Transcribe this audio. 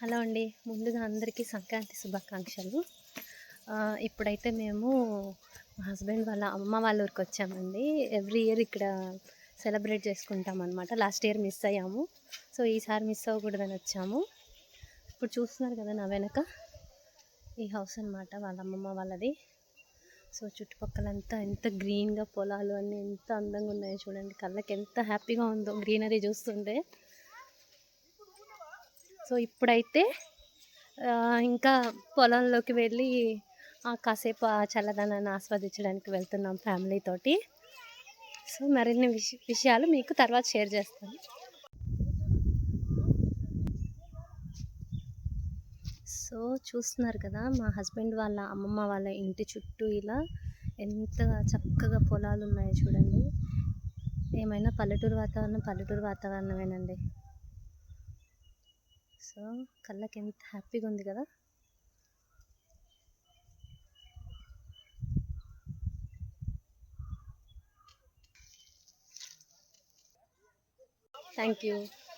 Hello అండి. ముందుగా అందరికీ సంక్రాంతి శుభాకాంక్షలు. ఇప్పుడైతే మేము మా హస్బెండ్ వాళ్ళ అమ్మ వాళ్ళ ఊరికి వచ్చామండి. ఎవ్రీ ఇయర్ ఇక్కడ సెలబ్రేట్ చేసుకుంటాం అనమాట. లాస్ట్ ఇయర్ మిస్ అయ్యాము. సో ఈసారి మిస్ అవ్వకూడదని వచ్చాము. ఇప్పుడు చూస్తున్నారు కదా నా వెనక, ఈ హౌస్ అనమాట వాళ్ళ అమ్మమ్మ వాళ్ళది. సో చుట్టుపక్కలంతా ఎంత గ్రీన్గా పొలాలు అన్నీ ఎంత అందంగా ఉన్నాయో చూడండి. కళ్ళకి ఎంత హ్యాపీగా ఉందో గ్రీనరీ చూస్తుంటే. సో ఇప్పుడైతే ఇంకా పొలంలోకి వెళ్ళి కాసేపు ఆ చల్లదనాన్ని ఆస్వాదించడానికి వెళ్తున్నాం ఫ్యామిలీ తోటి. సో మరిన్ని విషయాలు మీకు తర్వాత షేర్ చేస్తాను. సో చూస్తున్నారు కదా, మా హస్బెండ్ వాళ్ళ అమ్మమ్మ వాళ్ళ ఇంటి చుట్టూ ఇలా ఎంత చక్కగా పొలాలు ఉన్నాయో చూడండి. ఏమైనా పల్లెటూరు వాతావరణమేనండి. సో కళ్ళకి ఎంత హ్యాపీగా ఉంది కదా. Thank you.